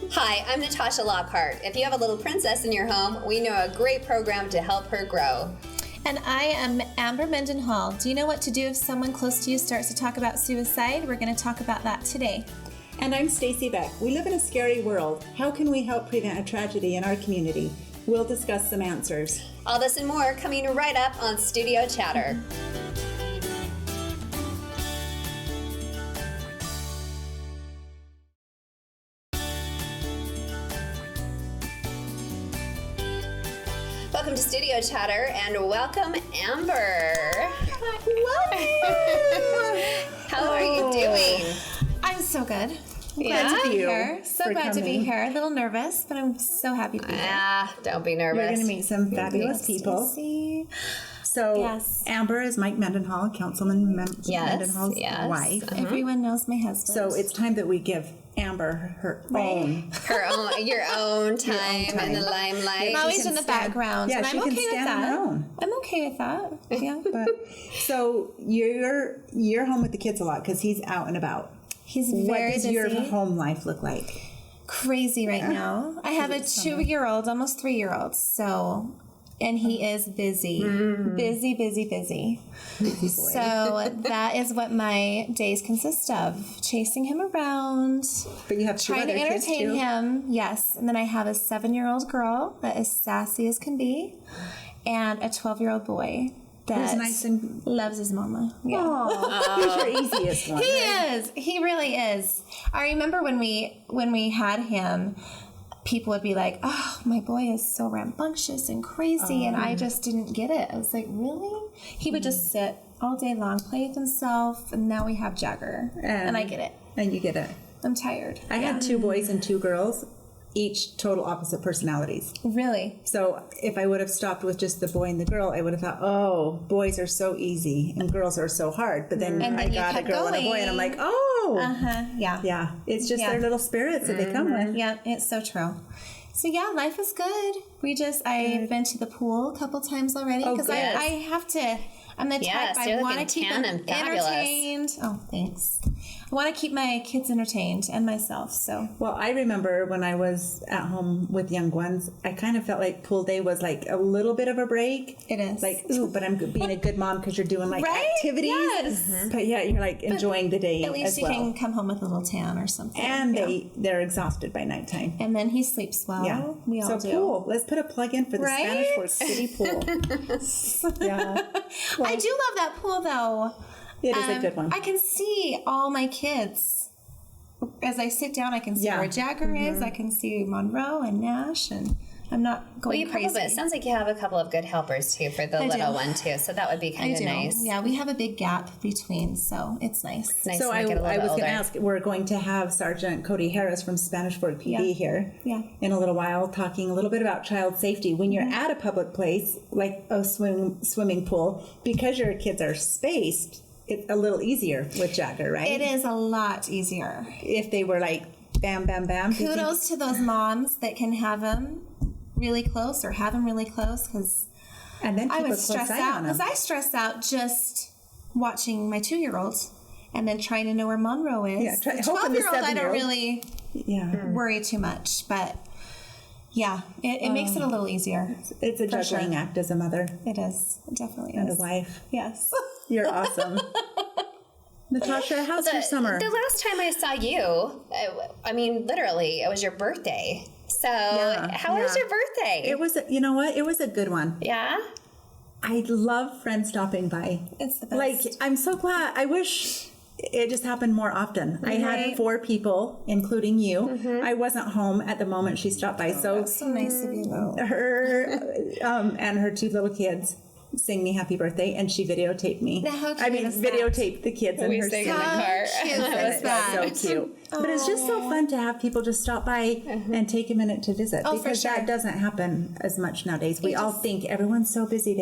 Hi, I'm Natasha Lockhart. If you have a little princess in your home, we know a great program to help her grow. And I am Amber Mendenhall. Do you know what to do if someone close to you starts to talk about suicide? We're going to talk about that today. And I'm Stacy Beck. We live in a scary world. How can we help prevent a tragedy in our community? We'll discuss some answers. All this and more coming right up on Studio Chatter. Welcome to Studio Chatter, and welcome, Amber. How are you doing? I'm so good. Glad to be here. So glad to be here. A little nervous, but I'm so happy to be here. Don't be nervous. We're going to meet some fabulous people. So, Amber is Mike Mendenhall, Councilman Mendenhall's wife. Everyone knows my husband. So it's time that we give Amber your own time in the limelight. I'm always in the background, and I'm okay with that. I'm okay with that. Yeah. So you're home with the kids a lot because he's out and about. He's very busy. What does your home life look like? Crazy right now. I have a 2-year-old, almost 3-year-old. And he is busy. Busy boy. So that is what my days consist of. Chasing him around. But you have trying to entertain him. Yes. And then I have a 7-year-old girl that is sassy as can be. And a 12-year-old boy that nice and loves his mama. Yeah. He's your easiest one. He is. He really is. I remember when we had him, people would be like, oh, my boy is so rambunctious and crazy, and I just didn't get it. I was like, really? He would just sit all day long, play with himself, and now we have Jagger, and I get it. And you get it. I'm tired. I had 2 boys and 2 girls, each total opposite personalities. Really? So if I would have stopped with just the boy and the girl, I would have thought, oh, boys are so easy and girls are so hard. But then I got a girl and a boy, and I'm like, yeah. It's just their little spirits that they come with. Yeah, it's so true. So life is good. I've been to the pool a couple times already because I have to. I'm the type I want to keep them entertained. Oh, thanks. I want to keep my kids entertained and myself. So, well, I remember when I was at home with young ones, I kind of felt like pool day was like a little bit of a break. It is. Like, ooh, but I'm being a good mom because you're doing like activities. Yes. But you're like enjoying the day. At least you can come home with a little tan or something. And they're exhausted by nighttime. And then he sleeps well. Yeah. We all do. Pool. Let's put a plug in for the Spanish Fork City pool. Well, I do love that pool though. It is a good one. I can see all my kids. As I sit down, I can see where Jagger is. I can see Monroe and Nash, and I'm not going crazy. It sounds like you have a couple of good helpers, too, for the little one, too. So that would be kind of nice. Yeah, we have a big gap between, so it's nice. So I was going to ask, we're going to have Sgt Cody Harris from Spanish Fork PD here in a little while, talking a little bit about child safety. When you're at a public place, like a swimming pool, because your kids are spaced, it's a little easier with Jagger, right? It is a lot easier. If they were like bam, bam, bam. Kudos to those moms that can have them really close or have them really close, because I would stress out. Because I stress out just watching my 2-year-old and then trying to know where Monroe is. Yeah, the 12-year-old I don't really worry too much, but it makes it a little easier. It's a juggling act as a mother. It is. It definitely and is. And a wife. Yes. You're awesome. Natasha, how's your summer? The last time I saw you, I mean, literally, it was your birthday. So how was your birthday? It was, you know what? It was a good one. Yeah? I love friends stopping by. It's the best. Like, I'm so glad. I wish it just happened more often. I had 4 people, including you. I wasn't home at the moment she stopped by. That's so nice of you, though. Her and her 2 little kids sing me happy birthday, and she videotaped me. Videotaped the kids and her singing in the car. It was so cute. But it's just so fun to have people just stop by and take a minute to visit, because that doesn't happen as much nowadays. We all think everyone's so busy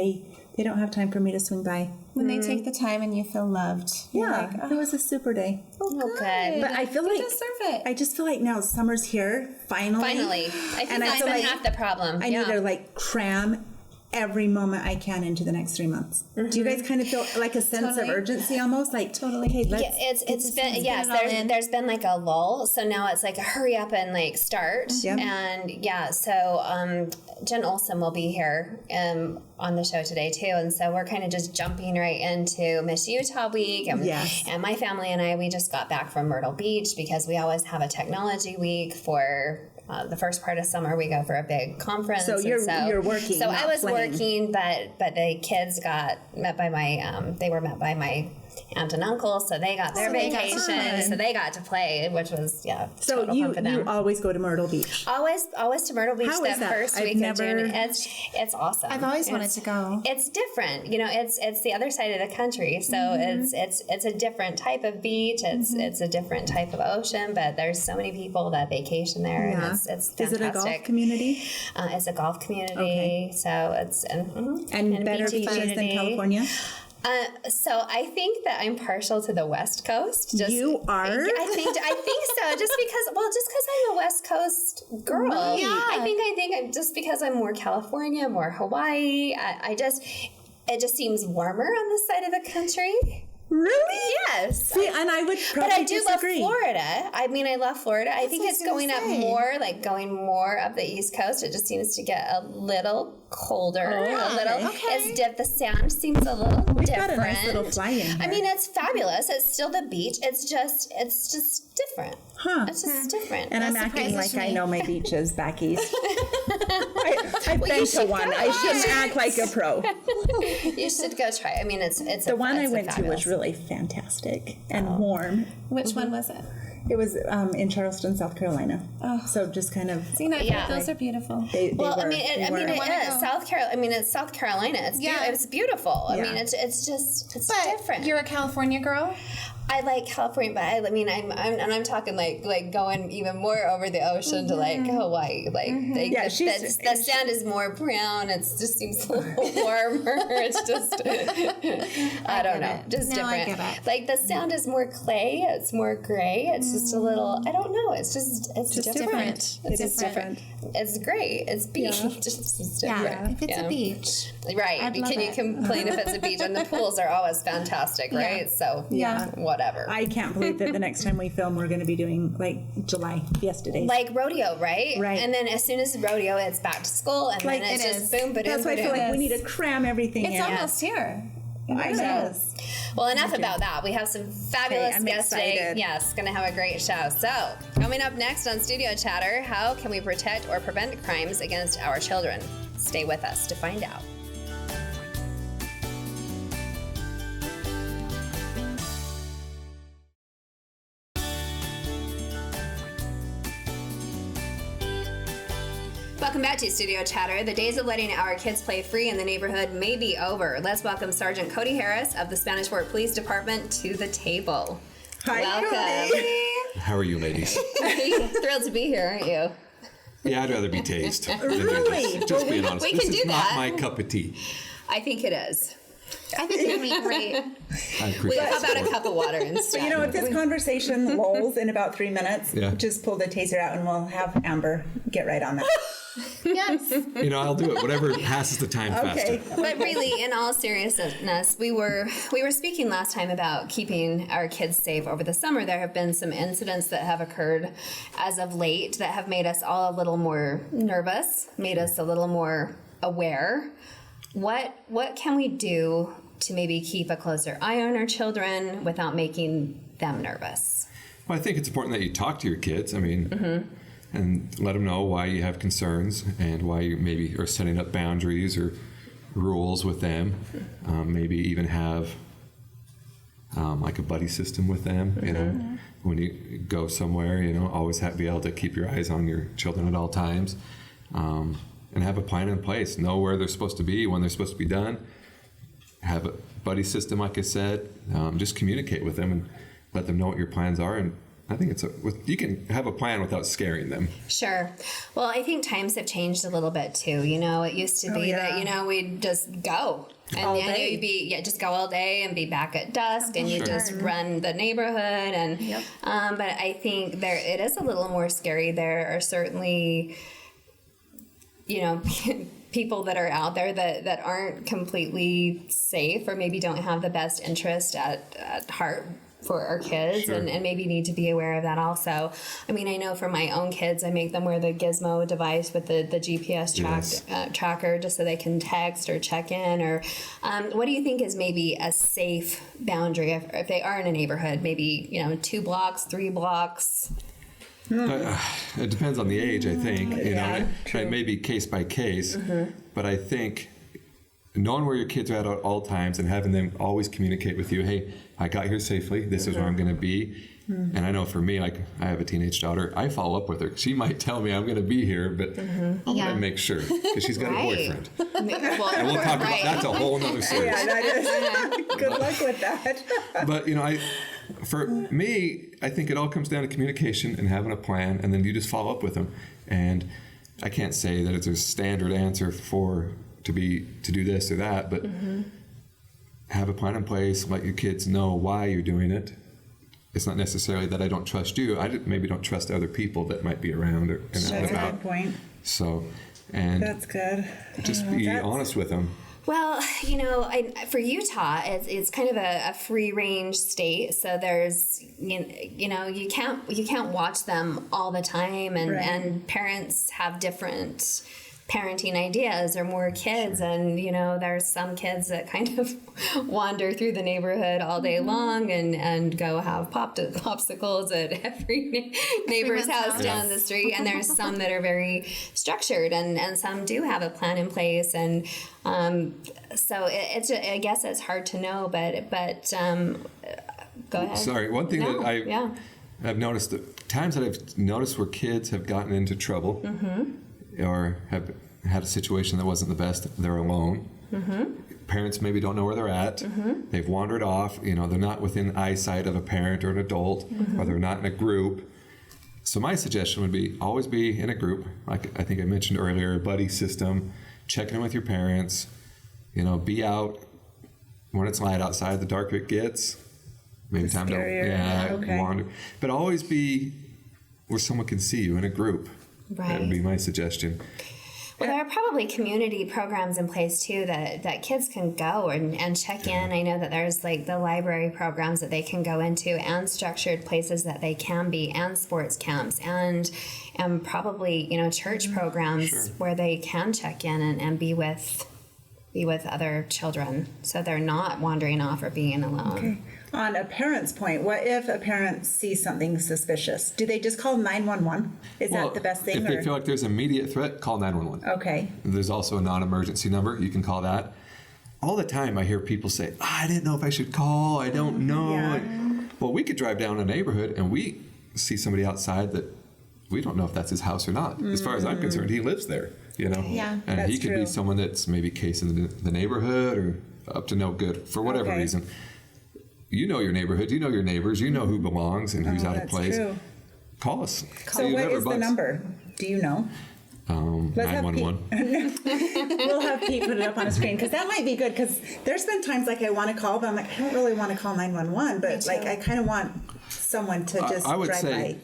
they don't have time for me to swing by. When they take the time and you feel loved. Yeah, it was a super day. Okay. But I feel you deserve it. I just feel like now summer's here, finally. I think that's been half the problem. I need to like cram every moment I can into the next 3 months. Do you guys kind of feel like a sense of urgency almost? Like, Totally. Hey, it's been, yes, there's been like a lull. So now it's like a hurry up and like start. Yep. And so Jen Olson will be here on the show today too. And so we're kind of just jumping right into Miss Utah Week. And my family and I, we just got back from Myrtle Beach because we always have a technology week for the first part of summer. We go for a big conference. So you're working. So I was working, but the kids met by my aunt and uncle, so they got their vacation, so they got to play, which was So you always go to Myrtle Beach? Always to Myrtle Beach. How is that? First week of June. It's awesome. I've always wanted to go. It's different, it's the other side of the country, so it's a different type of beach. It's a different type of ocean, but there's so many people that vacation there, and it's fantastic. Is it a golf community? It's a golf community, so it's and better beaches than California. So I think that I'm partial to the West Coast. You are? I think so. Just because I'm a West Coast girl. Yeah. I think I'm just because I'm more California, more Hawaii. It just seems warmer on this side of the country. Really? Yes. See, and I would probably But I do disagree. love Florida. I mean, I love Florida. I think it's going more up the East Coast. It just seems to get a little colder. The sound seems a little different. Got a nice little fly in here. I mean, it's fabulous. It's still the beach. It's just different. Huh. It's just different. And I'm acting like I know my beaches back east. I've been to one. I shouldn't act like a pro. You should go try. I mean, it's the one I went to was really fantastic and warm. Which one was it? It was in Charleston, South Carolina. Oh, so just kind of. See, those are beautiful. It's South Carolina. It's South Carolina. It's beautiful. I mean, it's different. You're a California girl. I like California, but I'm talking like going even more over the ocean to like Hawaii. The sand is more brown. It just seems a little warmer. It's just I don't know, just different. I get it. Like the sound is more clay. It's more gray. It's just a little. I don't know. It's just different. It's different. It's great. It's beach. It's different. Yeah, if it's a beach, right? Can you complain if it's a beach? And the pools are always fantastic, right? Yeah. So whatever. I can't believe that the next time we film, we're going to be doing like July Fiesta Days. Like rodeo, right? Right. And then as soon as rodeo, it's back to school, and then it's just boom, ba-doom, That's why I feel like we need to cram everything in. It's almost here. I know. Well, enough about that. We have some fabulous guests today. Yes, going to have a great show. So, coming up next on Studio Chatter, how can we protect or prevent crimes against our children? Stay with us to find out. Welcome back to Studio Chatter. The days of letting our kids play free in the neighborhood may be over. Let's welcome Sgt Cody Harris of the Spanish Fort Police Department to the table. Hi, welcome. Cody. How are you, ladies? Thrilled to be here, aren't you? Yeah, I'd rather be tased. Really? Just being honest. We this can is do not that. my cup of tea. I think it is. I think it'd be great. I appreciate How about a cup of water instead? So, you know, if this conversation lulls in about 3 minutes, just pull the taser out and we'll have Amber get right on that. Yes. You know, I'll do it. Whatever passes the time faster. But really, in all seriousness, we were speaking last time about keeping our kids safe over the summer. There have been some incidents that have occurred as of late that have made us all a little more nervous, made us a little more aware. What can we do to maybe keep a closer eye on our children without making them nervous? Well, I think it's important that you talk to your kids. I mean, and let them know why you have concerns and why you maybe are setting up boundaries or rules with them. Maybe even have like a buddy system with them. You know, when you go somewhere, you know, always be able to keep your eyes on your children at all times, and have a plan in place. Know where they're supposed to be, when they're supposed to be done. Have a buddy system, like I said. Just communicate with them and let them know what your plans are. And I think you can have a plan without scaring them. Sure. Well, I think times have changed a little bit too. You know, it used to be that, you know, we'd just go. And all then day. you'd just go all day and be back at dusk and you just run the neighborhood. And but I think it is a little more scary. There are certainly, you know, people that are out there that aren't completely safe, or maybe don't have the best interest at heart for our kids. Sure. and maybe need to be aware of that also. I mean, I know for my own kids, I make them wear the gizmo device with the GPS tracker, just so they can text or check in. Or what do you think is maybe a safe boundary if they are in a neighborhood, maybe 2 blocks, 3 blocks? It depends on the age, I think. It may be case by case, but I think knowing where your kids are at all times and having them always communicate with you, hey, I got here safely, this is where I'm going to be. And I know for me, like, I have a teenage daughter, I follow up with her. She might tell me I'm going to be here, but I'm going to make sure, because she's got a boyfriend. And we'll talk about that's a whole nother series. Yeah, that is. Good luck with that. But for me, I think it all comes down to communication and having a plan, and then you just follow up with them. And I can't say that it's a standard answer to do this or that, but have a plan in place. Let your kids know why you're doing it. It's not necessarily that I don't trust you. I maybe don't trust other people that might be around and That's a good point. So, and that's good. Just be honest with them. Well, for Utah, it's kind of a free range state, so there's you can't watch them all the time, and parents have different parenting ideas or more kids, and there's some kids that kind of wander through the neighborhood all day long and go have popsicles at every neighbor's house down the street, and there's some that are very structured, and some do have a plan in place, and so I guess it's hard to know, but go ahead. Sorry, one thing that I've noticed, the times that I've noticed where kids have gotten into trouble or have had a situation that wasn't the best, they're alone. Parents maybe don't know where they're at. They've wandered off. They're not within eyesight of a parent or an adult, or they're not in a group. So my suggestion would be always be in a group. Like I think I mentioned earlier, a buddy system, checking in with your parents. Be out when it's light outside, the darker it gets. Maybe time to wander. But always be where someone can see you in a group. Right. That would be my suggestion. Well, there are probably community programs in place too that kids can go and check in. I know that there's like the library programs that they can go into, and structured places that they can be, and sports camps, and probably church programs where they can check in and be with other children, so they're not wandering off or being alone. Okay. On a parent's point, what if a parent sees something suspicious? Do they just call 911? Is that the best thing? If they feel like there's immediate threat, call 911. Okay. There's also a non-emergency number. You can call that. All the time I hear people say, I didn't know if I should call. I don't know. Yeah. Well, we could drive down a neighborhood and we see somebody outside that we don't know if that's his house or not. As far as I'm concerned, he lives there, Yeah, and he could be someone that's maybe casing the neighborhood or up to no good for whatever reason. You know your neighborhood, you know your neighbors, you know who belongs and who's out of place. True. Call us. So what is the number? Do you know? 911. We'll have Pete put it up on a screen, because that might be good, because there's been times like I want to call, but I'm like, I don't really want to call 911, but like I kind of want someone to just I would drive say, by.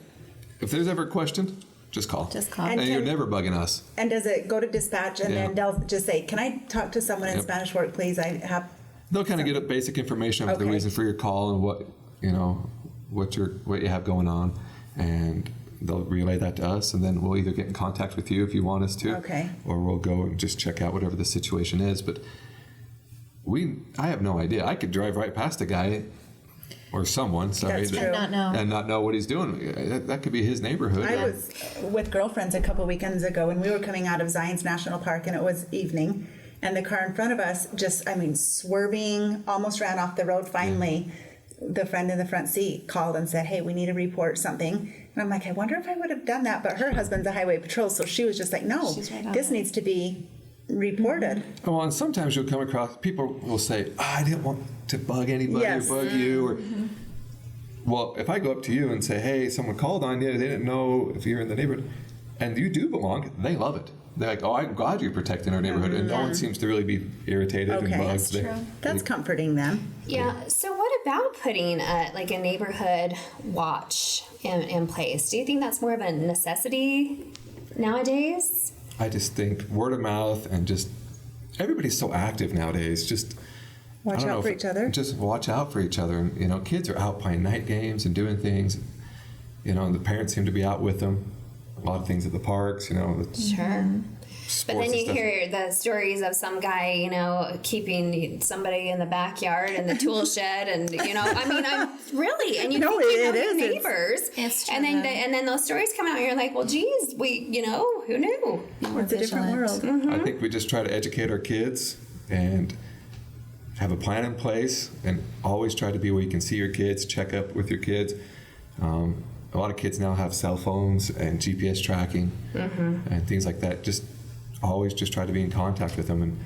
If there's ever a question, just call. And you're never bugging us. And does it go to dispatch, and then they'll just say, can I talk to someone in Spanish Fork, please? They'll kind of get basic information of the reason for your call and what you have going on, and they'll relay that to us, and then we'll either get in contact with you if you want us to, or we'll go and just check out whatever the situation is. But I have no idea. I could drive right past a guy or someone, and not know what he's doing. That could be his neighborhood. I was with girlfriends a couple weekends ago, and we were coming out of Zion's National Park, and it was evening. And the car in front of us swerving, almost ran off the road. Finally, the friend in the front seat called and said, hey, we need to report something. And I'm like, I wonder if I would have done that. But her husband's a highway patrol, so she was just like, no, this needs to be reported. Well, and sometimes you'll come across, people will say, I didn't want to bug anybody or bug you. Or, well, if I go up to you and say, hey, someone called on you, they didn't know if you're in the neighborhood, and you do belong, they love it. They're like, oh, I'm glad you're protecting our neighborhood. And no one seems to really be irritated and bugged. That's true. That's comforting them. Yeah. So what about putting a neighborhood watch in place? Do you think that's more of a necessity nowadays? I just think word of mouth and just everybody's so active nowadays. Just Watch out for each other. Just watch out for each other. And, you know, kids are out playing night games and doing things. You know, and the parents seem to be out with them. A lot of things at the parks, you know. Sure. But then you stuff. hear the stories of some guy, you know, keeping somebody in the backyard in the tool shed, and you know, I mean, I'm really, and you think you know your neighbors, It's true. and then those stories come out, and you're like, well, geez, you know, who knew? It's a different world. I think we just try to educate our kids and have a plan in place, and always try to be where you can see your kids, check up with your kids. A lot of kids now have cell phones and GPS tracking and things like that. Just always just try to be in contact with them. And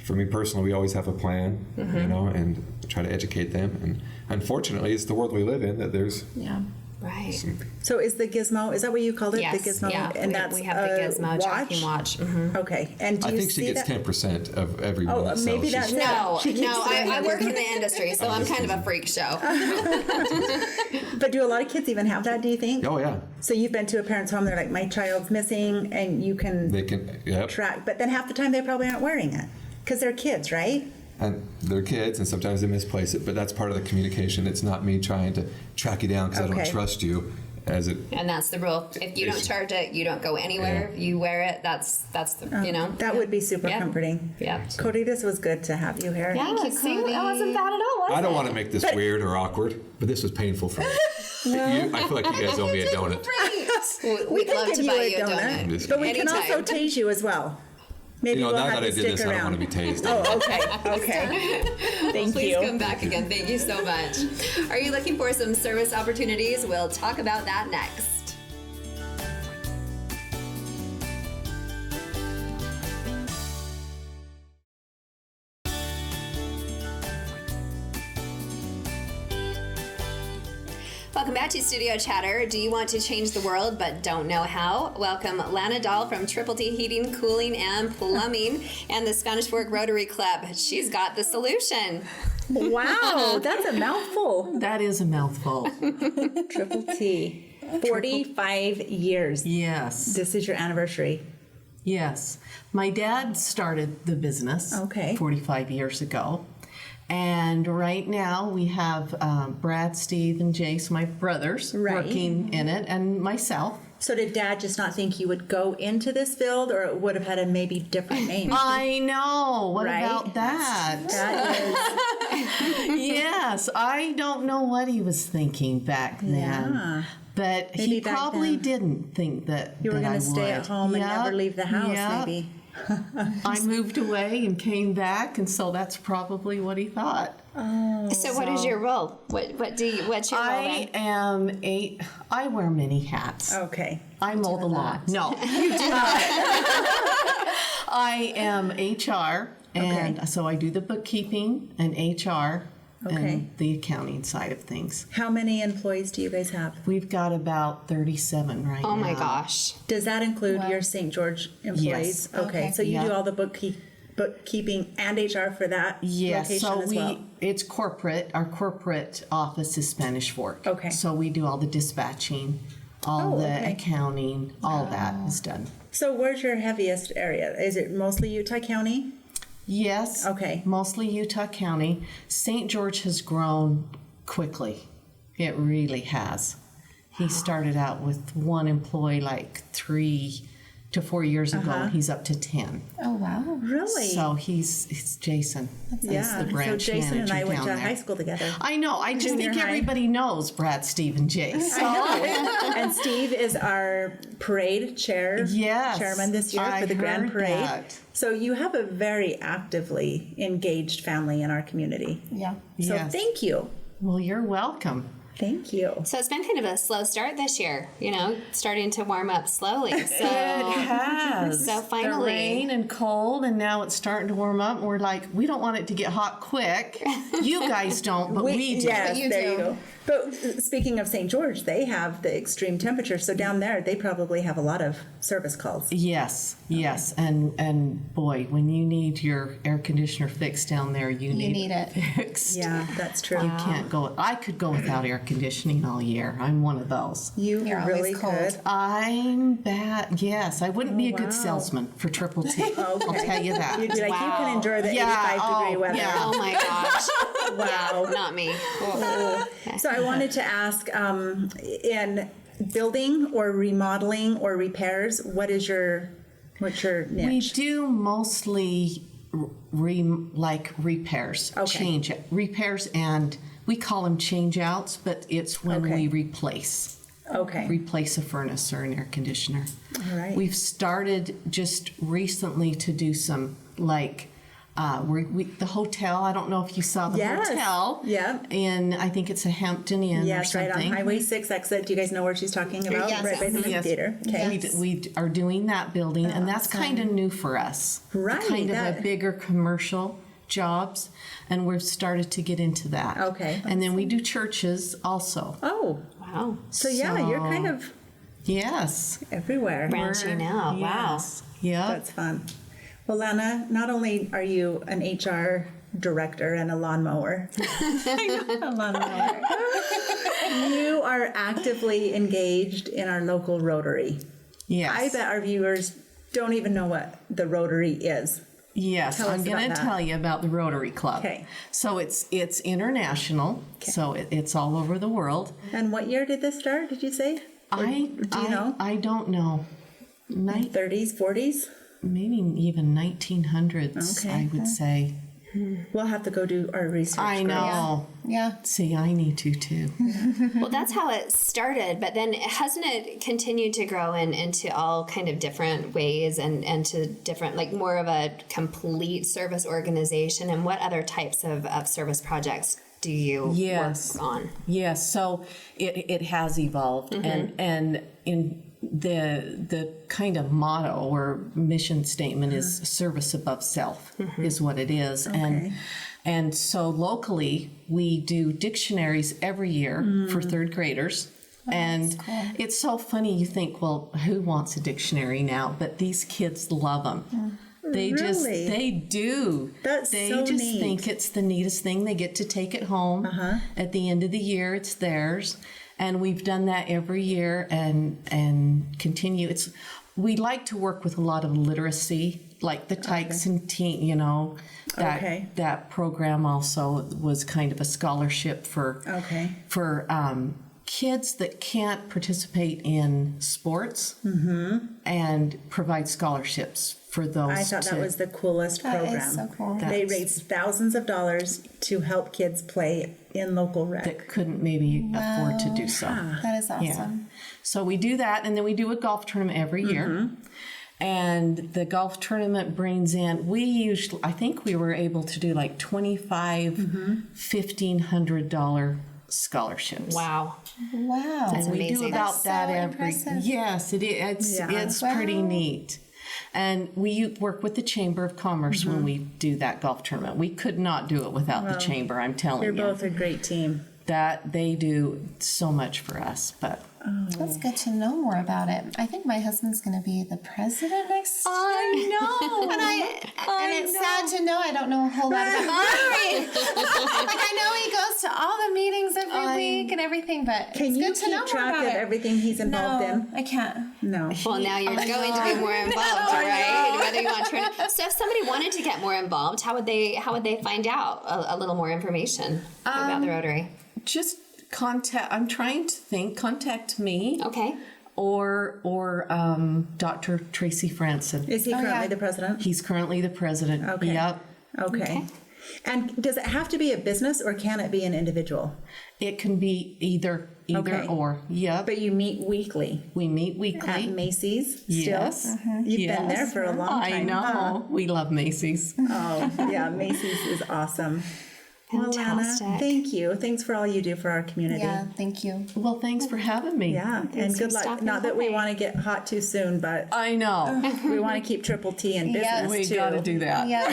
for me personally, we always have a plan, you know, and try to educate them. And unfortunately, it's the world we live in that there's Right. So is the gizmo, is that what you called it? Yes. The gizmo? Yeah. And that's we have the gizmo tracking watch. Okay. And do I you think she see gets that? 10% of every Oh, one. maybe so that's she's- No, She keeps saying I that. work in the industry, so I'm kind of a freak show. But do a lot of kids even have that, do you think? Oh, yeah. So you've been to a parent's home, they're like, my child's missing, and you can They can, yep. track. But then half the time they probably aren't wearing it because they're kids, right? And they're kids, and sometimes they misplace it, but that's part of the communication. It's not me trying to track you down because I Okay. don't trust you. As it, And that's the rule. If you don't charge it, you don't go anywhere. Yeah. If you wear it, that's the, you know. That would be super Yeah. comforting. Yeah. Cody, this was good to have you here. Yeah, Thank you, see, Cody. that wasn't bad at all, was I don't it? want to make this weird or awkward, but this was painful for me. I feel like you guys owe me a donut. We'd can love give to you buy a you a donut, donut. but we can also Anytime. tase you as well. Maybe You know, we'll now have that I you did stick this, I don't around. want to be tased. Oh, okay. Okay. Thank Please you. come back again. Thank you so much. Are you looking for some service opportunities? We'll talk about that next. Welcome back to Studio Chatter. Do you want to change the world but don't know how? Welcome Lana Dahl from Triple T Heating, Cooling, and Plumbing and the Spanish Fork Rotary Club. She's got the solution. Wow, that's a mouthful. That is a mouthful. Triple T. 45 years. Yes. This is your anniversary. Yes. My dad started the business Okay. 45 years ago. And right now we have Brad, Steve, and Jace, my brothers, Right. working in it, and myself. So did Dad just not think you would go into this field, or it would have had a maybe different name? I know. What Right? about that? That is, Yes. I don't know what he was thinking back then. Yeah. But Maybe he back probably then. didn't think that you were that going I to stay would. at home and never Yep, leave the house, yep. maybe. I moved away and came back, and so that's probably what he thought. So what is your role? What's your role I then? am I wear many hats. Okay. I mow the lawn. No, you do not. I am HR, and Okay. so I do the bookkeeping and HR Okay. and the accounting side of things. How many employees do you guys have? We've got about 37 right now. Oh my gosh. Does that include your St. George employees? Yes. Okay. Okay. So you Yeah. do all the bookkeeping and HR for that Yes, location so as well? it's corporate. Our corporate office is Spanish Fork. Okay. So we do all the dispatching, all Oh, the okay. accounting, all that is done. So where's your heaviest area? Is it mostly Utah County? Yes. Okay. Mostly Utah County. St. George has grown quickly. It really has. He started out with one employee like 3 to 4 years ago. Uh-huh. He's up to 10. Oh, wow. Really? So he's Jason. yeah. He's the branch so Jason and I manager went to down there. high school together. I know. I just Junior think high. everybody knows Brad, Steve, and Jace. So. And Steve is our parade Yes, chairman this year I for the Grand heard Parade. that. So you have a very actively engaged family in our community. Yeah. So Yes. thank you. Well, you're welcome. Thank you. So it's been kind of a slow start this year, starting to warm up slowly. So It has. So finally. The rain and cold, and now it's starting to warm up. And we're like, we don't want it to get hot quick. You guys don't, but we do. Yes, But you there do. you go. But speaking of St. George, they have the extreme temperature. So down there, they probably have a lot of service calls. Yes, yes, and boy, when you need your air conditioner fixed down there, you need need it. fixed. Yeah, that's true. You can't go. I could go without air conditioning all year. I'm one of those. You You're really always cold. could. I'm bad. Yes, I wouldn't be a good salesman for Triple T. I'll tell you that. You'd be like, you Wow. can endure the 85-degree weather. yeah. Oh my gosh. Wow. Yeah, not me. So I wanted to ask, in building or remodeling or repairs, what's your We niche? do mostly repairs, Okay. repairs, and we call them change outs, but it's when Okay. we replace a furnace or an air conditioner. All right. We've started just recently to do some the hotel. I don't know if you saw the Yes. hotel. Yeah. And I think it's a Hampton Inn or Yes, right something. on Highway 6 exit. Do you guys know where she's talking about? Yes. Right by the movie Yes. theater. Okay. We are doing that building, and that's kind of new for us. Right, Kind of that- a bigger commercial jobs, and we've started to get into that. Okay. And then we do churches also. Oh, Wow. so yeah, you're kind of Yes. everywhere. Branching out. Wow. Yes. Yeah. That's fun. Well, Lana, not only are you an HR director and a lawnmower, you are actively engaged in our local Rotary. Yes. I bet our viewers don't even know what the Rotary is. Yes, Tell us I'm going about to that. tell you about the Rotary Club. Okay. So it's international. So it's all over the world. And what year did this start, did you say? Do you know? I don't know. 30s, 40s? Maybe even 1900s, Okay. I would say. We'll have to go do our research. I know. Yeah. See, I need to too. Well, that's how it started, but then hasn't it continued to grow into all kind of different ways and to different, like more of a complete service organization? And what other types of service projects do you Yes. work on? Yes, so it has evolved, and in the kind of motto or mission statement is service above self is what it is. And so locally we do dictionaries every year for third graders. And it's so funny, you think, well, who wants a dictionary now? But these kids love them. Really? They do. That's they so just neat. think it's the neatest thing. They get to take it home. At the end of the year, it's theirs. And we've done that every year and continue. We like to work with a lot of literacy, like the Tykes and Teen, that program also was kind of a scholarship for kids that can't participate in sports and provide scholarships for those. I thought that was the coolest program. That is so cool. They raised thousands of dollars to help kids play in local rec. that couldn't maybe afford to do so. That is awesome. Yeah. So we do that, and then we do a golf tournament every year. And the golf tournament brings in, I think we were able to do like $2,500, $1,500 scholarships. Wow. Wow. That's We do amazing. about That's that so every. impressive. Yes, it is. It's pretty neat. And we work with the Chamber of Commerce when we do that golf tournament. We could not do it without the Chamber, I'm telling You're you. both a great team. That they do so much for us. But That's good to know more about it. I think my husband's going to be the president next year. know. And it's sad to know I don't know a whole lot about Rotary. Like I know he goes to all the meetings every week and everything, but Can it's you good to know keep more track about of it. everything he's involved No, in? I can't. No. Well, now you're going to be more involved, right? Whether you want to. So, if somebody wanted to get more involved, how would they find out a little more information about the Rotary? Just contact me. Okay. Or Dr. Tracy Franson. Is he currently the president? He's currently the president. Okay. Yep. Okay. And does it have to be a business or can it be an individual? It can be either Okay. or. Yep. But you meet weekly We meet at weekly. Macy's still? Yes. You've been there Yes. for a long time. I know. huh? We love Macy's. Oh, yeah, Macy's is awesome. Well, Lana, Fantastic. thank you. Thanks for all you do for our community. Yeah, thank you. Well, thanks for having me. Yeah, and Thanks good for luck. stopping Not that we by. want to get hot too soon, but I know. we want to keep Triple T in business Yes. We too. got to do that. Yeah.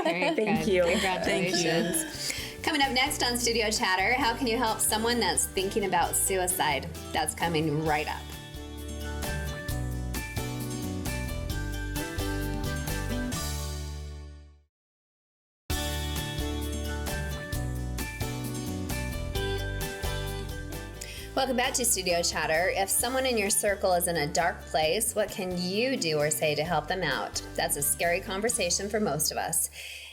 Very Thank good. you. Congratulations. Coming up next on Studio Chatter, how can you help someone that's thinking about suicide? That's coming right up. Welcome back to Studio Chatter. If someone in your circle is in a dark place, what can you do or say to help them out? That's a scary conversation for most of us.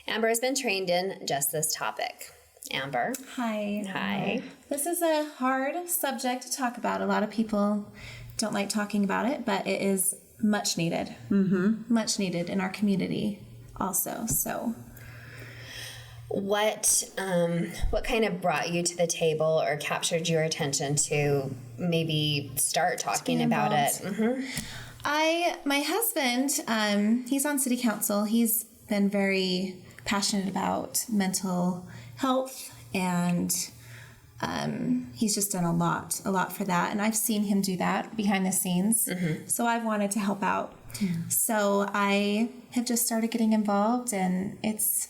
Amber has been trained in just this topic. Amber. Hi. Hi. This is a hard subject to talk about. A lot of people don't like talking about it, but it is much needed. Mm-hmm. Much needed in our community also. So, what kind of brought you to the table or captured your attention to maybe start talking about it? Mm-hmm. My husband, he's on city council. He's been very passionate about mental health, and he's just done a lot for that. And I've seen him do that behind the scenes. Mm-hmm. So I've wanted to help out. Mm-hmm. So I have just started getting involved, and it's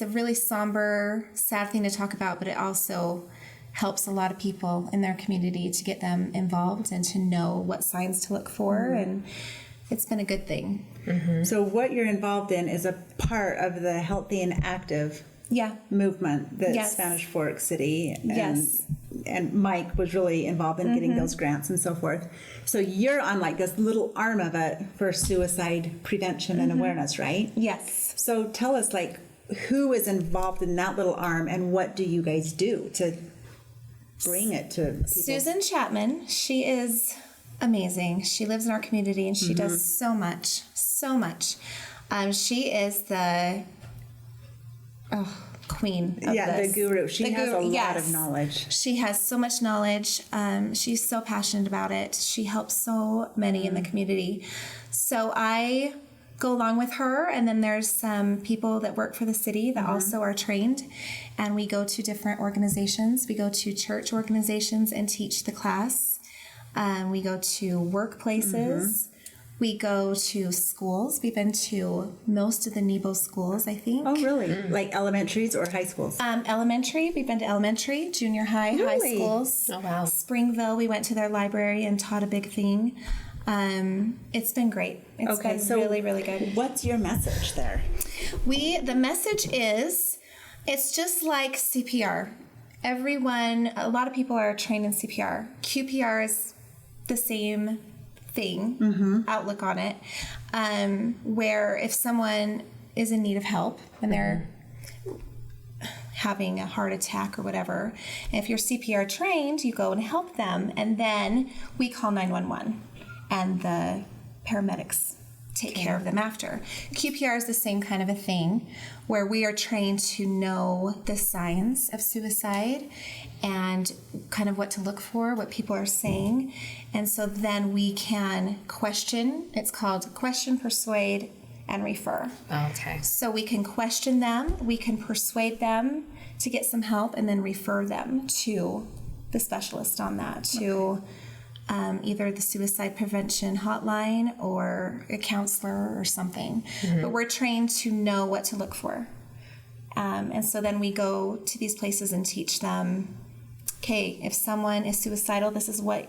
a really somber, sad thing to talk about, but it also helps a lot of people in their community to get them involved and to know what signs to look for. Mm-hmm. And it's been a good thing. Mm-hmm. So what you're involved in is a part of the Healthy and Active movement that Spanish Fork City and Mike was really involved in getting those grants and so forth. So you're on like this little arm of it for suicide prevention and awareness, right? Yes. So tell us, like, who is involved in that little arm and what do you guys do to bring it to people? Susan Chapman, she is amazing. She lives in our community and she does so much. She is the queen of this. The guru. She has a lot of knowledge. She has so much knowledge. She's so passionate about it. She helps so many in the community. So I go along with her, and then there's some people that work for the city that also are trained, and we go to different organizations. We go to church organizations and teach the class. We go to workplaces. We go to schools. We've been to most of the Nebo schools, I think. Oh, really? Like elementaries or high schools? Elementary. We've been to elementary, junior high, high schools. Oh, wow. Springville, we went to their library and taught a big thing. It's been greeit. It's been really, really good. What's your message there? The message is, it's just like CPR. A lot of people are trained in CPR. QPR is the same thing, outlook on it, where if someone is in need of help and they're having a heart attack or whatever, and if you're CPR trained, you go and help them, and then we call 911 and the paramedics take care of them after. QPR is the same kind of a thing where we are trained to know the signs of suicide and kind of what to look for, what people are saying. And so then we can question. It's called question, persuade, and refer. Okay. So we can question them, we can persuade them to get some help, and then refer them to the specialist on that, to either the suicide prevention hotline or a counselor or something. But we're trained to know what to look for. And so then we go to these places and teach them, okay, if someone is suicidal, this is what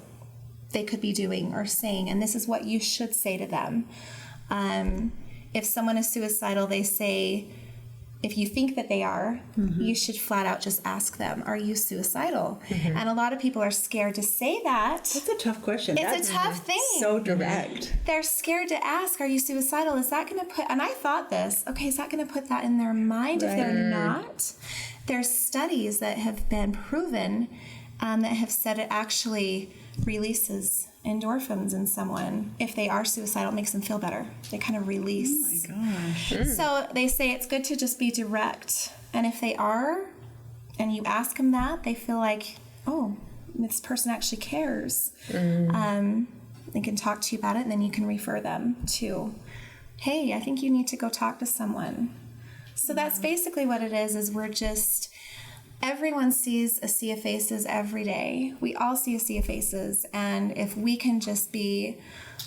they could be doing or saying, and this is what you should say to them. If someone is suicidal, they say, if you think that they are, you should flat out just ask them, are you suicidal? And a lot of people are scared to say that. That's a tough question. It's a tough thing. So direct. They're scared to ask, are you suicidal? Is that going to put, and I thought this, okay, is that going to put that in their mind if they're not? There's studies that have been proven that have said it actually releases endorphins in someone. If they are suicidal, it makes them feel better. They kind of release. Oh my gosh. So they say it's good to just be direct. And if they are, and you ask them that, they feel like, oh, this person actually cares. They can talk to you about it, and then you can refer them to, hey, I think you need to go talk to someone. So that's basically what it is we're just, everyone sees a sea of faces every day. We all see a sea of faces. And if we can just be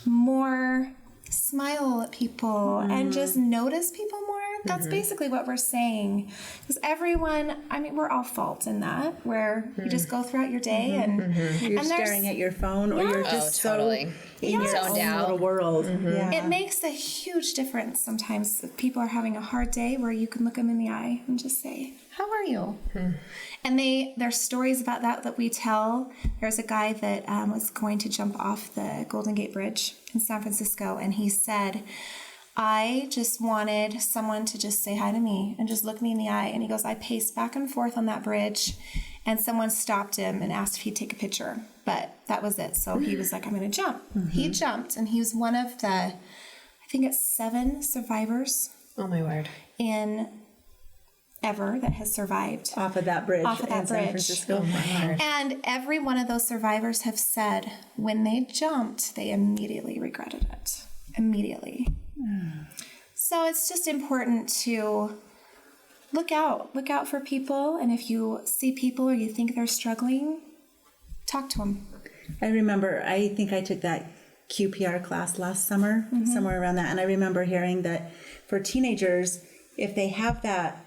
more, smile at people and just notice people more, That's basically what we're saying. Because everyone, I mean, we're all fault in that, where you just go throughout your day and You're staring at your phone, or you're just totally. in your Zoned own out. little world. Yeah. it makes a huge difference sometimes if people are having a hard day, where you can look them in the eye and just say, how are you? And there's stories about that we tell. There's a guy that was going to jump off the Golden Gate Bridge in San Francisco, and he said, I just wanted someone to just say hi to me and just look me in the eye. And he goes, I paced back and forth on that bridge, and someone stopped him and asked if he'd take a picture. But that was it. So he was like, I'm going to jump. He jumped, and he was one of the, I think it's 7 survivors Oh my word. ever that has survived. Off of that bridge Off of that in San bridge. Francisco. And every one of those survivors have said when they jumped, they immediately regretted it. Immediately. So it's just important to look out for people. And if you see people or you think they're struggling, talk to them. I remember, I think I took that QPR class last summer, somewhere around that. And I remember hearing that for teenagers, if they have that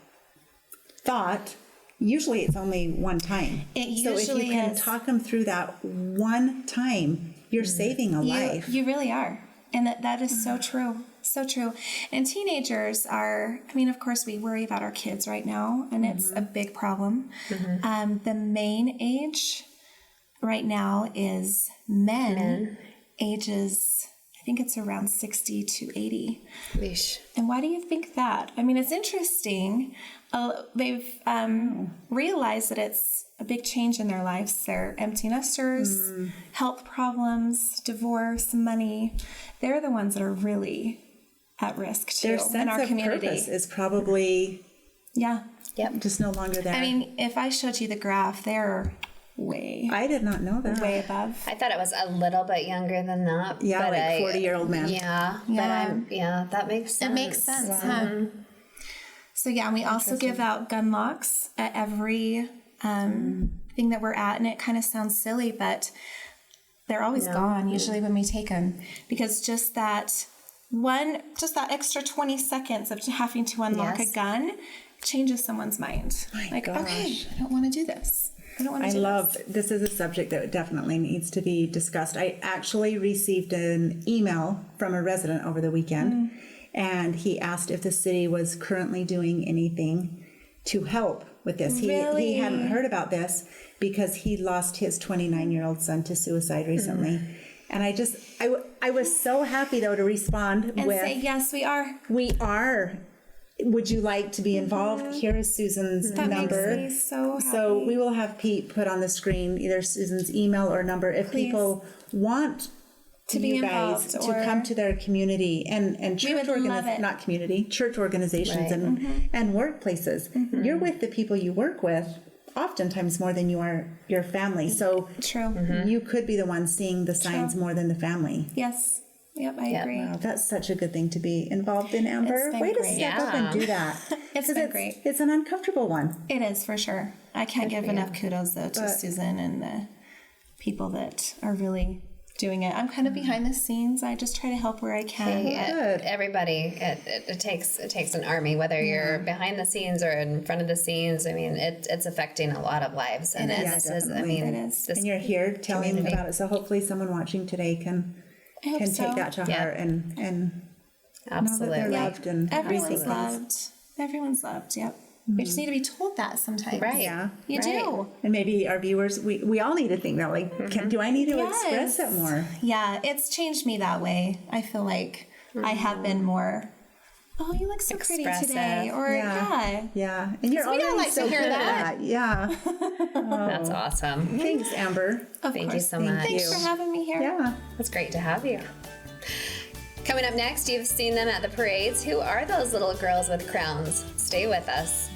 thought, usually it's only one time. So if you can talk them through that one time, you're saving a life. You really are. And that is so true. So true. And teenagers are, I mean, of course, we worry about our kids right now, and it's a big problem. The main age right now is men. Ages, I think it's around 60 to 80. Yeesh. And why do you think that? I mean, it's interesting. They've realized that it's a big change in their lives. They're empty nesters, health problems, divorce, money. They're the ones that are really at risk too Their in sense our of community. purpose is probably just no longer there. I mean, if I showed you the graph, they're I did not know that. way above. I thought it was a little bit younger than that. Yeah, but like 40-year-old man. Yeah, but that makes sense. It makes sense, huh? So yeah, we also give out gun locks at every thing that we're at, and it kind of sounds silly, but they're always gone usually when we take them, because just that extra 20 seconds of having to unlock a gun changes someone's mind. Okay, I don't want to do this. I don't want to do this. This is a subject that definitely needs to be discussed. I actually received an email from a resident over the weekend, and he asked if the city was currently doing anything to help with this. He hadn't heard about this because he lost his 29-year-old son to suicide recently. And I was so happy, though, to respond and with, say, yes, we are. We are. Would you like to be involved? Here is Susan's number. Makes me so happy. So we will have Pete put on the screen either Susan's email or number if people want to be involved to come to their community and church church organizations and workplaces. You're with the people you work with oftentimes more than you are your family. So you could be the one seeing the signs more than the family. Yes. Yep, I agree. Wow, that's such a good thing to be involved in, Amber. Way to step up and do that. It's been great. It's an uncomfortable one. It is, for sure. I can't give enough kudos, though, to Susan and the people that are really doing it. I'm kind of behind the scenes. I just try to help where I can. Everybody, it takes an army, whether you're behind the scenes or in front of the scenes. I mean, it's affecting a lot of lives. And it is. And you're here telling about it, so hopefully someone watching today can take that to heart and absolutely know that they're loved and everyone's loved. Everyone's loved. Yep. We just need to be told that sometimes. Right. Yeah. You do. And maybe our viewers, we all need to think that, like, do I need to express it more? Yeah, it's changed me that way. I feel like I have been more, oh, you look so pretty today. Or, Yeah. And you're already don't like so to hear good that. at that. Yeah. That's awesome. Thanks, Amber. Thank you so much. Thanks for having me here. Yeah. It's great to have you. Coming up next, you've seen them at the parades. Who are those little girls with crowns? Stay with us.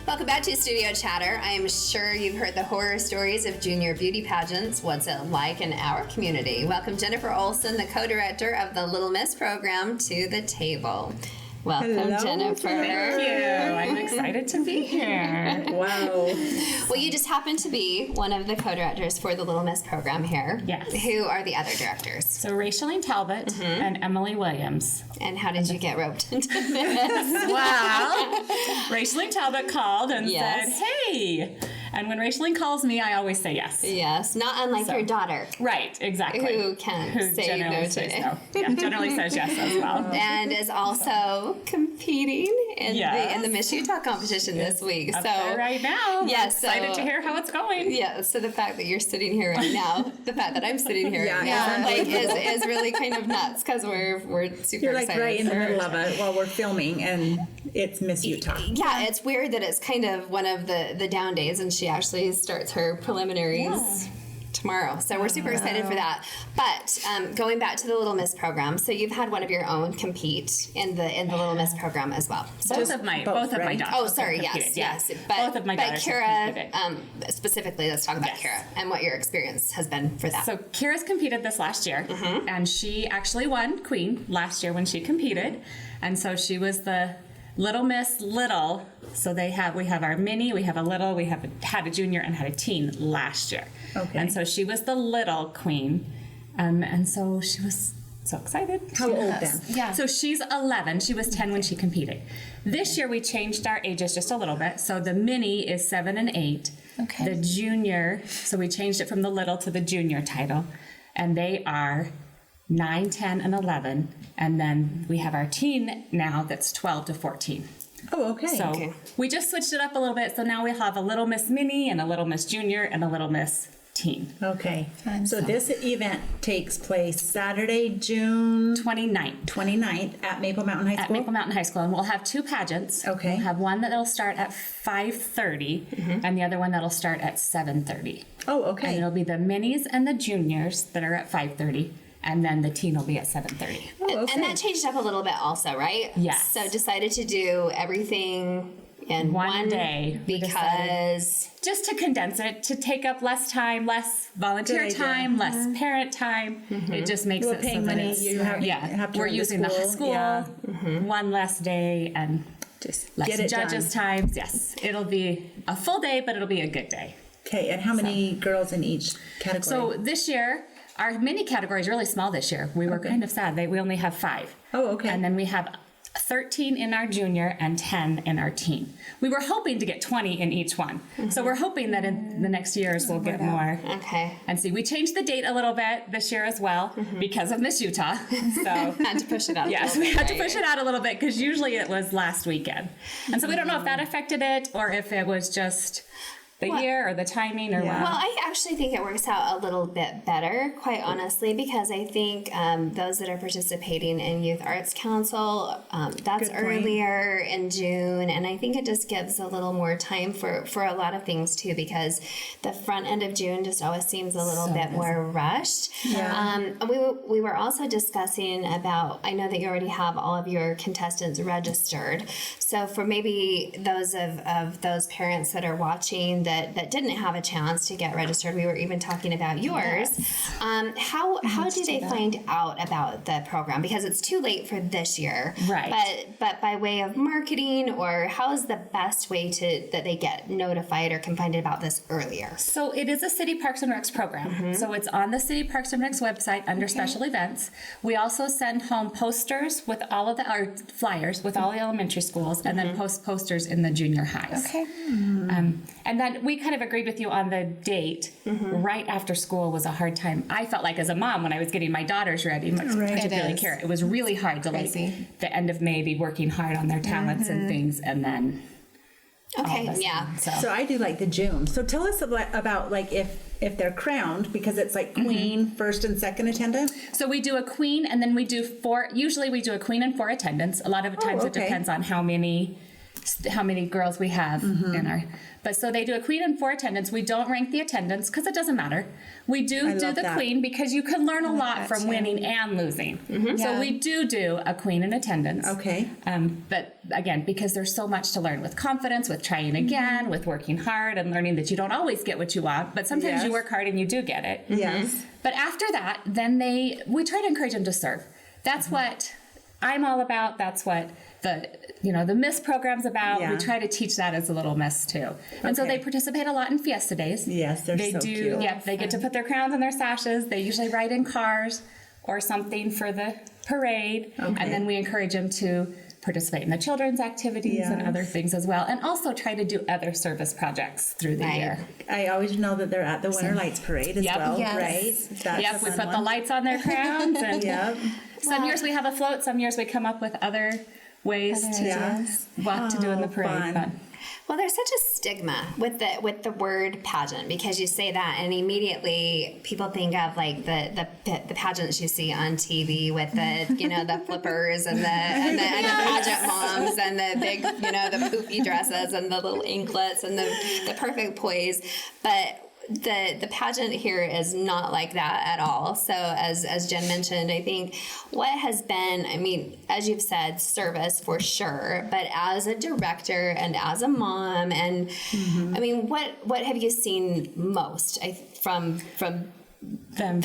Welcome back to Studio Chatter. I am sure you've heard the horror stories of junior beauty pageants. What's it like in our community? Welcome Jennifer Olson, the co-director of the Little Miss program, to the table. Welcome, Hello, Jennifer. Thank you. I'm excited to be here. Wow. Well, you just happen to be one of the co-directors for the Little Miss program here. Yes. Who are the other directors? So Raicheline Talbot and Emily Williams. And how did you get roped into this? Well, Raicheline Talbot called and Yes. said, hey. And when Raicheline calls me, I always say yes. Yes, not unlike your daughter, Right, exactly. who can say generally no to says it. no. Yeah, generally says yes as well. And is also competing in Yes. the Miss Utah competition this week. Up So there right now. Yes, I'm excited so- to hear how it's going. yeah, so the fact that you're sitting here right now, the fact that I'm sitting here right Yeah, now, like is really kind of nuts because we're super You're like excited. right in the for- middle of it while we're filming, and it's Miss Utah. Yeah, it's weird that it's kind of one of the down days, and she actually starts her preliminaries tomorrow. So we're super excited for that. But going back to the Little Miss program, so you've had one of your own compete in the Little Miss program as well. So Both of my daughters. oh, sorry, have yes, competed, yes. yeah. But Both of my daughters have Kira, competed. specifically, let's talk about Yes. Kira and what your experience has been for that. So Kira's competed this last year, and she actually won Queen last year when she competed, and so she was the Little Miss Little. So we have our mini, we have a little, we had a junior and had a teen last year. Okay. And so she was the little queen, and so she was so excited. How old then? Yeah. So she's 11. She was 10 when she competed. This year we changed our ages just a little bit. So the mini is 7 and 8. Okay. The junior, so we changed it from the little to the junior title, and they are 9, 10, and 11. And then we have our teen now that's 12 to 14. Oh, okay. So we just switched it up a little bit. So now we'll have a Little Miss Mini and a Little Miss Junior and a Little Miss Teen. Okay. So this event takes place Saturday, June 29th. 29th at Maple Mountain High At School. Maple Mountain High School, and we'll have 2 pageants. Okay. We'll have one that'll start at 5:30, and the other one that'll start at 7:30. Oh, And okay. it'll be the minis and the juniors that are at 5:30, and then the teen will be at 7:30. Oh, okay. And that changed up a little bit also, right? Yes. So decided to do everything in One day, we because Just to condense it, to take up less time, less volunteer Good idea. time, less parent time. It just makes We're it so paying that money, it's, you have to we're run the using the school, school, yeah. one less day, and Just less get it judges' done. times. Yes, it'll be a full day, but it'll be a good day. Okay, and how many girls in each category? So this year, our mini category is really small this year. We were kind of sad. We only have 5. Oh, okay. And then we have 13 in our junior and 10 in our teen. We were hoping to get 20 in each one. So we're hoping that in the next years we'll get more. okay. And see, we changed the date a little bit this year as well because of Miss Utah. So Had to push it out. yes, we had to push it out a little bit because usually it was last weekend. And so we don't know if that affected it or if it was just the year or the timing or Yeah. what. Well, I actually think it works out a little bit better, quite honestly, because I think those that are participating in Youth Arts Council, that's Good point. earlier in June, and I think it just gives a little more time for a lot of things too, because the front end of June just always seems a little bit more rushed. Yeah. We were also discussing about, I know that you already have all of your contestants registered, so for maybe those of those parents that are watching that didn't have a chance to get registered, we were even talking about yours. How do they find out about the program? Because it's too late for this year. Right. But by way of marketing, or how is the best way that they get notified or can find out about this earlier? So it is a City Parks and Recs program. So it's on the City Parks and Recs website under special events. We also send home posters with all of our flyers with all the elementary schools, and then post posters in the junior highs. Okay. And then we kind of agreed with you on the date. Right after school was a hard time. I felt like as a mom when I was getting my daughters ready, I didn't really is. care. It was really hard to like the end of May be working hard on their talents and things, and then Okay, all of a yeah. sudden, So I do like the June. So tell us about like if they're crowned, because it's like queen, first and second attendant. So we do a queen, and then we do 4. Usually we do a queen and 4 attendants. A lot of times it okay. depends on how many girls we have in our. But so they do a queen and 4 attendants. We don't rank the attendants because it doesn't matter. We do love the that. queen because you can learn a lot that from too. winning and losing. So Yeah. we do a queen in attendance. Okay. But again, because there's so much to learn with confidence, with trying again, with working hard and learning that you don't always get what you want, but sometimes you Yes. work hard and you do get it. Yes. But after that, then we try to encourage them to serve. That's what I'm all about. That's what the Miss program's about. Yeah. We try to teach that as a little Miss too. And so they participate a lot in Fiesta Days. Yes, they're they so do. cute. Yep, they get to put their crowns and their sashes. They usually ride in cars or something for the parade. Okay. And then we encourage them to participate in the children's activities and other things as well, and also try to do other service projects through the year. I always know that they're at the Winter Lights Parade as well, Yes. right? That's a We fun put the one. lights on their crowns, and Yep. some years we have a float, some years we come up with other ways to do in the parade. fun. Well, there's such a stigma with the word pageant, because you say that and immediately people think of like the pageants you see on TV with the the flippers and the pageant moms and the big the poofy dresses and the little anklets and the perfect poise, but the pageant here is not like that at all. So as Jen mentioned, I think what has been, I mean, as you've said, service for sure, but as a director and as a mom, and I mean, what have you seen most from Them.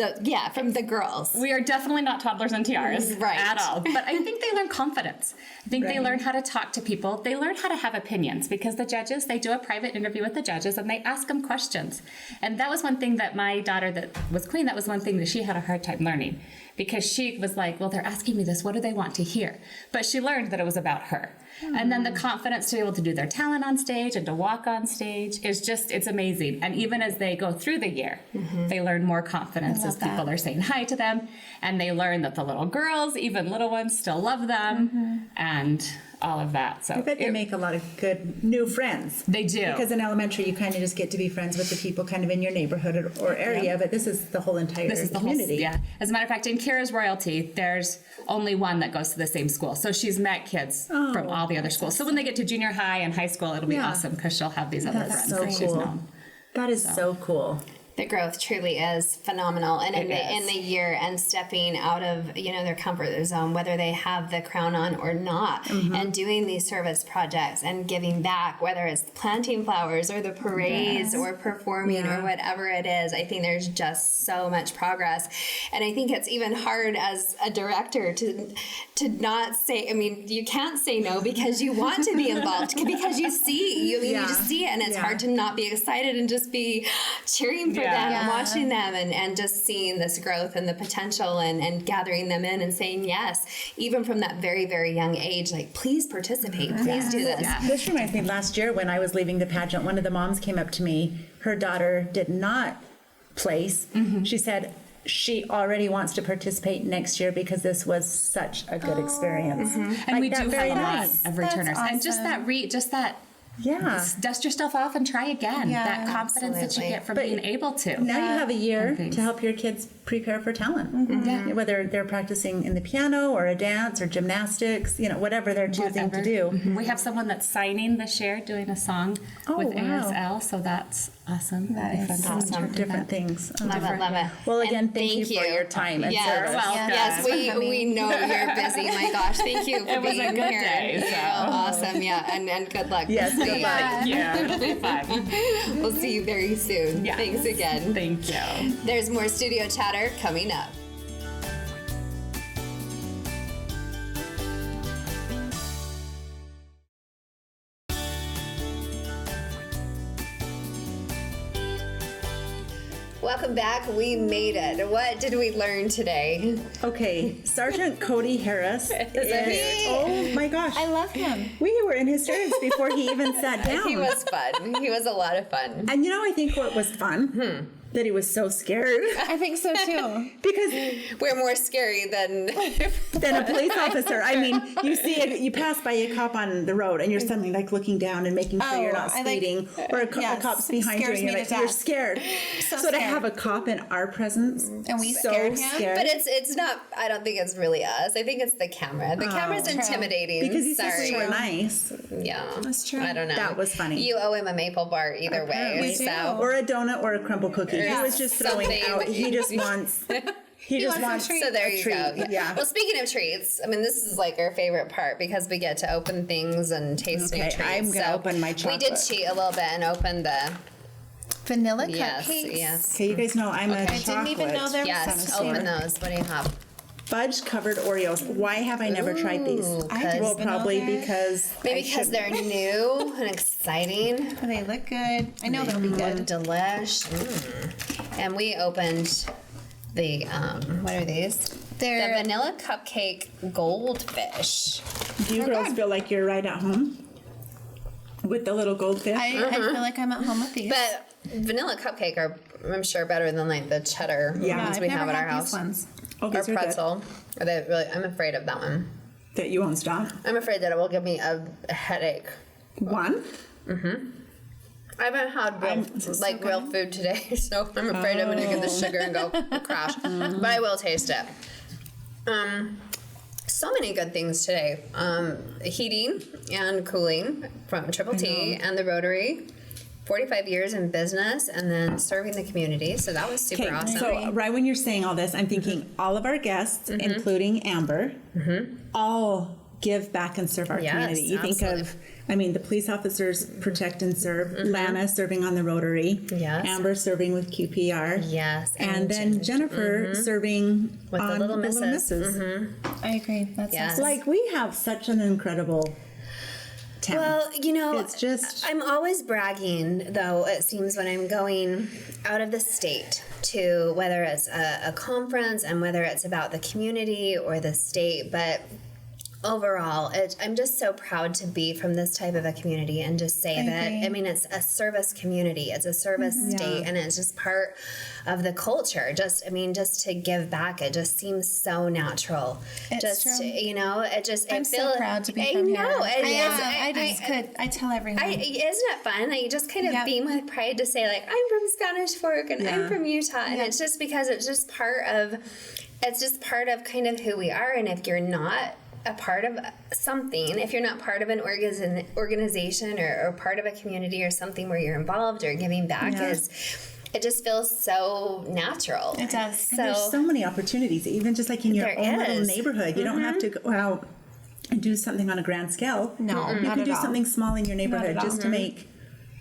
from the girls? We are definitely not toddlers and tiaras at all. But I think they learn confidence. I think they learn how to talk to people. They learn how to have opinions, because the judges, they do a private interview with the judges and they ask them questions. And that was one thing that my daughter that was queen, that was one thing that she had a hard time learning, because she was like, well, they're asking me this. What do they want to hear? But she learned that it was about her. And then the confidence to be able to do their talent on stage and to walk on stage is just, it's amazing. And even as they go through the year, they learn more confidence as people are saying hi to them. And they learn that the little girls, even little ones, still love them and all of that. So I bet they make a lot of good new friends. They do. Because in elementary, you kind of just get to be friends with the people kind of in your neighborhood or area, but this is the whole entire community. As a matter of fact, in Kira's royalty, there's only one that goes to the same school. So she's met kids from all the other schools. So when they get to junior high and high school, it'll be awesome, because she'll have these other friends so that she's cool. known. That is so cool. The growth truly is phenomenal, and in the year and stepping out of their comfort zone, whether they have the crown on or not, and doing these service projects and giving back, whether it's planting flowers or the parades or performing or whatever it is. I think there's just so much progress, and I think it's even hard as a director to not say. I mean, you can't say no, because you want to be involved, because you see. You just see it, and it's hard to not be excited and just be cheering for them and watching them and just seeing this growth and the potential and gathering them in and saying yes, even from that very, very young age, like, please participate, please do this. This reminds me, last year when I was leaving the pageant, one of the moms came up to me. Her daughter did not place. She said she already wants to participate next year because this was such a good experience. And we do that, have very a lot nice. of returners. That's And just that dust yourself off and try again. That confidence that you get from being able to. Now you have a year to help your kids prepare for talent. Whether they're practicing in the piano or a dance or gymnastics, whatever they're choosing to do. We have someone that's signing this year, doing a song with ASL, so that's awesome. That is awesome. Different things. Love it. Well, again, And thank you for your time and service. Yes, we know you're busy. My gosh, thank you for being a good here. day, so. Awesome, and good luck. Yes, good luck. Yeah, it'll be fun. We'll see you very soon. Yes. Thanks again. Thank you. There's more studio chatter coming up. Welcome back. We made it. What did we learn today? Okay, Sgt Cody Harris is, oh my gosh. I love him. We were in hysterics before he even sat down. He was fun. He was a lot of fun. And I think what was fun, that he was so scared. I think so too. Because We're more scary than a police officer. I mean, you pass by a cop on the road and you're suddenly like looking down and making sure you're not speeding, or a cop's behind you and you're like, you're scared. So to have a cop in our presence, And we so scared him? scared. But it's not. I don't think it's really us. I think it's the camera. The camera's intimidating. because he said Sorry. we were nice. Yeah, That's true. I don't know. That was funny. You owe him a maple bar either way. We So Or a donut or a crumble cookie. He was just throwing Something. out. He just wants. He just wants. so there you treat. go. Yeah. Well, speaking of treats, I mean, this is like our favorite part because we get to open things and taste new Okay, treats. I'm gonna open my We did chocolate. cheat a little bit and open the Vanilla yes, cupcakes. yes. Okay, you guys know I'm a I chocolate. didn't even know there was Yes, some. open those. What do you have? Fudge covered Oreos. Why have I never tried these? Well, probably because maybe because they're new and exciting. They look good. I know they'll be good. Delish. And we opened the what are these? They're the vanilla cupcake goldfish. Do you girls feel like you're right at home with the little goldfish? I feel like I'm at home with these. But vanilla cupcake are, I'm sure, better than like the cheddar ones I've we never have at our had house. these ones. Oh, Or these are good. pretzel. Are they really? I'm afraid of that one. That you won't stop. I'm afraid that it will give me a headache. One? I haven't had real food today, so I'm afraid I'm going to get the sugar and go crash. But I will taste it. So many good things today. Heating and cooling from Triple T and the Rotary. 45 years in business and then serving the community. So that was super awesome. So right when you're saying all this, I'm thinking all of our guests, including Amber, all give back and serve our community. You think of, the police officers protect and serve, Lana serving on the Rotary, Amber serving with QPR, and then Jennifer serving with on the Little Misses. I agree. That's awesome. Like, we have such an incredible town. Well, it's just... I'm always bragging, though, it seems, when I'm going out of the state to whether it's a conference and whether it's about the community or the state, but overall, I'm just so proud to be from this type of a community and just say it's a service community, it's a service state, and it's just part of the culture. Just to give back, it just seems so natural. It's true. I'm so proud to be from here. I tell everyone. Isn't it fun? Like, you just kind of beam with pride to say, like, I'm from Spanish Fork and I'm from Utah, and it's just because it's just part of kind of who we are. And if you're not a part of something, if you're not part of an organization or part of a community or something where you're involved or giving back, it just feels so natural. It does. So, and there's so many opportunities, even just like in your own little neighborhood. You don't have to go out and do something on a grand scale. No, you can do something small in your neighborhood just to make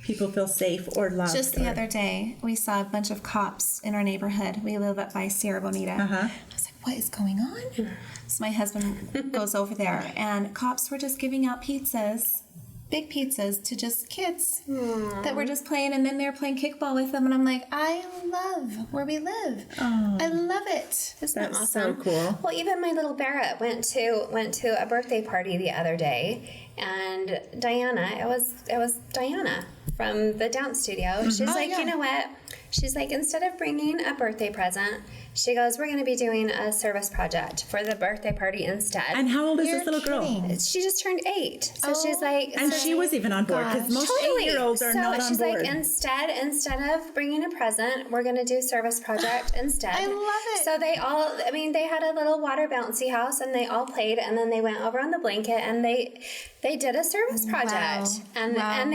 people feel safe or loved. Just the other day, we saw a bunch of cops in our neighborhood. We live up by Sierra Bonita. I was like, what is going on? So my husband goes over there, and cops were just giving out pizzas, big pizzas, to just kids that were just playing, and then they're playing kickball with them. And I'm like, I love where we live. I love it. Isn't that awesome? So cool. Well, even my little Barrett went to a birthday party the other day, and Diana, it was Diana from the dance studio. She's you know what? She's like, instead of bringing a birthday present, she goes, we're going to be doing a service project for the birthday party instead. And how old is this little girl? She just turned 8. So she's like... And she was even on board, because most 8-year-olds are not on board. So she's like, instead of bringing a present, we're going to do service project instead. I love it. So they all, they had a little water bouncy house, and they all played, and then they went over on the blanket, and they did a service project. And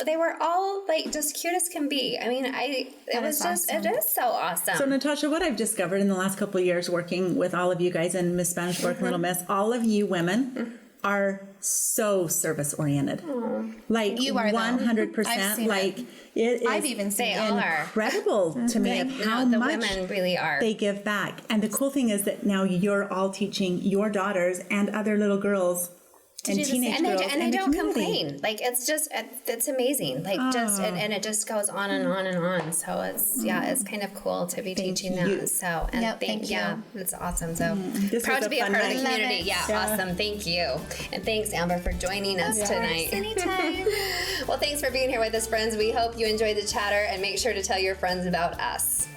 they were all like just cute as can be. It is so awesome. So Natasha, what I've discovered in the last couple of years working with all of you guys in Miss Spanish Fork, Little Miss, all of you women are so service oriented. Like, you are 100%. Like, it is I've even seen incredible to me of how the much women really are. They give back. And the cool thing is that now you're all teaching your daughters and other little girls and teenage girls and they don't community. complain. Like, it's amazing. Like, and it just goes on and on and on. So it's kind of cool to be teaching that. So thank you. It's awesome. So proud to be a part of the community. Yeah, awesome. Thank you, and thanks, Amber, for joining us tonight. Anytime. Well, thanks for being here with us, friends. We hope you enjoyed the chatter, and make sure to tell your friends about us.